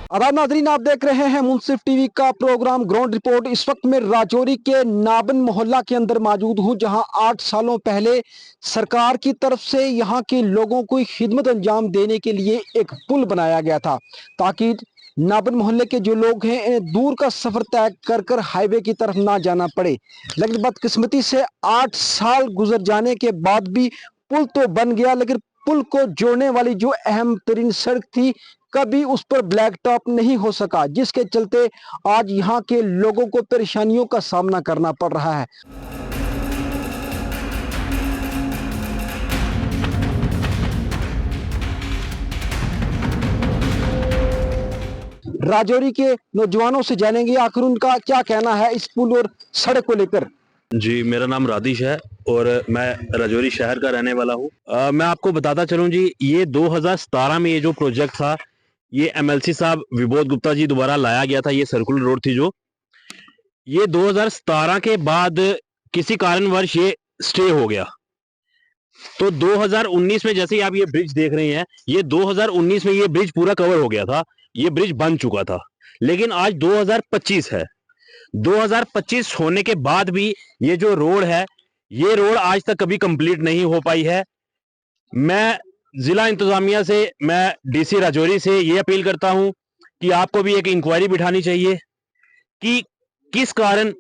आदाब नाजरीन, आप देख रहे हैं मुंसिफ टीवी का प्रोग्राम ग्राउंड रिपोर्ट। इस वक्त मैं राजौरी के नाबन मोहल्ला के अंदर मौजूद हूं, जहां 8 सालों पहले सरकार की तरफ से यहां के लोगों को खिदमत अंजाम देने के लिए एक पुल बनाया गया था, ताकि नाबन मोहल्ले के जो लोग हैं इन्हें दूर का सफर तय कर कर हाईवे की तरफ ना जाना पड़े। लेकिन बदकिस्मती से 8 साल गुजर जाने के बाद भी पुल तो बन गया, लेकिन पुल को जोड़ने वाली जो अहम तरीन सड़क थी, कभी उस पर ब्लैक टॉप नहीं हो सका, जिसके चलते आज यहाँ के लोगों को परेशानियों का सामना करना पड़ रहा है। राजौरी के नौजवानों से जानेंगे आखिर उनका क्या कहना है इस पुल और सड़क को लेकर। जी, मेरा नाम रादिश है और मैं राजौरी शहर का रहने वाला हूँ। मैं आपको बताता चलूँ जी, ये 2017 में ये जो प्रोजेक्ट था, ये एमएलसी साहब विबोध गुप्ता जी द्वारा लाया गया था। ये सर्कुलर रोड थी जो ये 2017 के बाद किसी कारणवश ये स्टे हो गया। तो 2019 में जैसे ही आप ये ब्रिज देख रहे हैं, ये 2019 में ये ब्रिज पूरा कवर हो गया था, ये ब्रिज बन चुका था। लेकिन आज 2025 है, 2025 होने के बाद भी ये जो रोड है, ये रोड आज तक कभी कंप्लीट नहीं हो पाई है। मैं जिला इंतजामिया से, मैं डीसी राजौरी से ये अपील करता हूं कि आपको भी एक इंक्वायरी बिठानी चाहिए कि किस कारण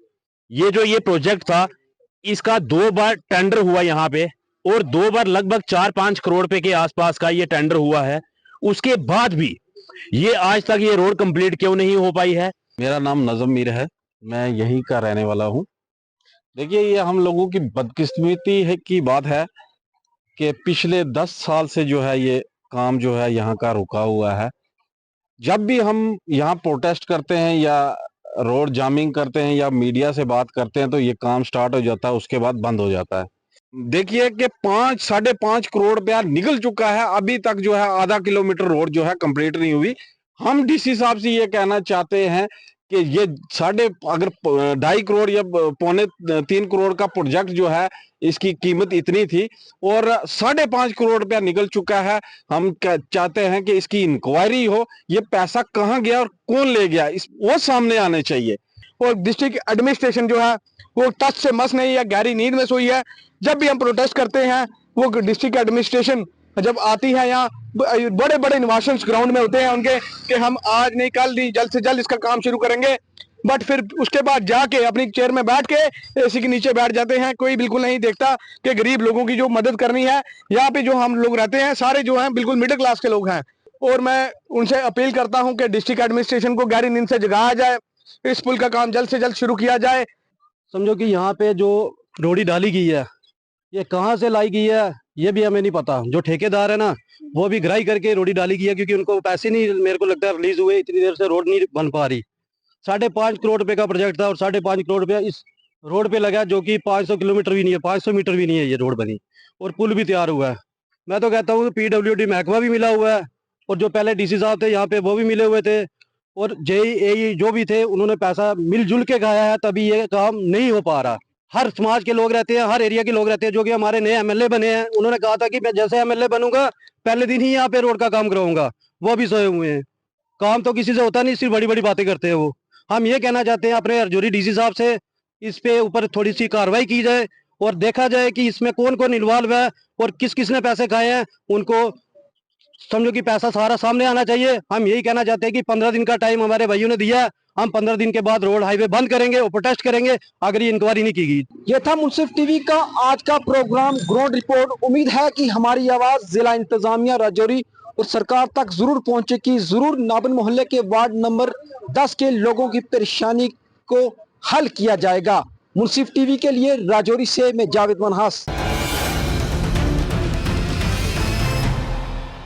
ये प्रोजेक्ट था, इसका 2 बार टेंडर हुआ यहाँ पे और 2 बार लगभग 4-5 करोड़ रुपए के आसपास का ये टेंडर हुआ है। उसके बाद भी ये आज तक ये रोड कंप्लीट क्यों नहीं हो पाई है। मेरा नाम नजम मीर है, मैं यहीं का रहने वाला हूँ। देखिए, ये हम लोगों की बदकिस्मती है की बात है कि पिछले 10 साल से जो है ये काम जो है यहाँ का रुका हुआ है। जब भी हम यहाँ प्रोटेस्ट करते हैं या रोड जामिंग करते हैं या मीडिया से बात करते हैं तो ये काम स्टार्ट हो जाता है, उसके बाद बंद हो जाता है। देखिए कि 5-5.5 करोड़ रुपया निकल चुका है, अभी तक जो है आधा किलोमीटर रोड जो है कंप्लीट नहीं हुई। हम डीसी साहब से ये कहना चाहते हैं कि ये अगर 2.5 करोड़ या 2.25-3 करोड़ का प्रोजेक्ट जो है, इसकी कीमत इतनी थी और 5.5 करोड़ रुपया निकल चुका है। हम चाहते हैं कि इसकी इंक्वायरी हो, ये पैसा कहाँ गया और कौन ले गया, वो सामने आने चाहिए। और डिस्ट्रिक्ट एडमिनिस्ट्रेशन जो है वो टच से मस नहीं है, गहरी नींद में सोई है। जब भी हम प्रोटेस्ट करते हैं, वो डिस्ट्रिक्ट एडमिनिस्ट्रेशन जब आती है यहाँ, बड़े बड़े इन्वाशंस ग्राउंड में होते हैं उनके कि हम आज नहीं कल नहीं, जल्द से जल्द इसका काम शुरू करेंगे। बट फिर उसके बाद जाके अपनी चेयर में बैठ के एसी के नीचे बैठ जाते हैं। कोई बिल्कुल नहीं देखता कि गरीब लोगों की जो मदद करनी है। यहाँ पे जो हम लोग रहते हैं सारे जो हैं बिल्कुल मिडिल क्लास के लोग हैं। और मैं उनसे अपील करता हूँ कि डिस्ट्रिक्ट एडमिनिस्ट्रेशन को गहरी नींद से जगाया जाए, इस पुल का काम जल्द से जल्द शुरू किया जाए। समझो कि यहाँ पे जो रोड़ी डाली गई है, ये कहाँ से लाई गई है ये भी हमें नहीं पता। जो ठेकेदार है ना, वो भी घराई करके रोड़ी डाली गई है, क्योंकि उनको पैसे नहीं, मेरे को लगता है, रिलीज हुए। इतनी देर से रोड नहीं बन पा रही। 5.5 करोड़ रुपए का प्रोजेक्ट था और 5.5 करोड़ रुपया इस रोड पे लगा, जो कि 500 किलोमीटर भी नहीं है, 500 मीटर भी नहीं है ये रोड बनी, और पुल भी तैयार हुआ है। मैं तो कहता हूँ PWD महकमा भी मिला हुआ है, और जो पहले DC साहब थे यहाँ पे वो भी मिले हुए थे, और JEE जो भी थे, उन्होंने पैसा मिलजुल के खाया है, तभी ये काम नहीं हो पा रहा। हर समाज के लोग रहते हैं, हर एरिया के लोग रहते हैं। जो कि हमारे नए MLA बने हैं, उन्होंने कहा था कि मैं जैसे MLA बनूंगा पहले दिन ही यहाँ पे रोड का काम कराऊंगा, वो भी सोए हुए हैं। काम तो किसी से होता नहीं, सिर्फ बड़ी बड़ी बातें करते हैं वो। हम ये कहना चाहते हैं अपने राजौरी DC साहब से, इस पे ऊपर थोड़ी सी कार्रवाई की जाए और देखा जाए कि इसमें कौन कौन इन्वॉल्व है और किस किसने पैसे खाए हैं। उनको समझो कि पैसा सारा सामने आना चाहिए। हम यही कहना चाहते हैं कि 15 दिन का टाइम हमारे भाइयों ने दिया है, हम 15 दिन के बाद रोड हाईवे बंद करेंगे और प्रोटेस्ट करेंगे अगर ये इंक्वायरी नहीं की गई। यह था मुंसिफ टीवी का आज का प्रोग्राम ग्राउंड रिपोर्ट। उम्मीद है कि हमारी आवाज जिला इंतजामिया राजौरी और सरकार तक जरूर पहुंचेगी। जरूर नाबन मोहल्ले के वार्ड नंबर 10 के लोगों की परेशानी को हल किया जाएगा। मुंसिफ टीवी के लिए राजौरी से मैं जावेद मनहास।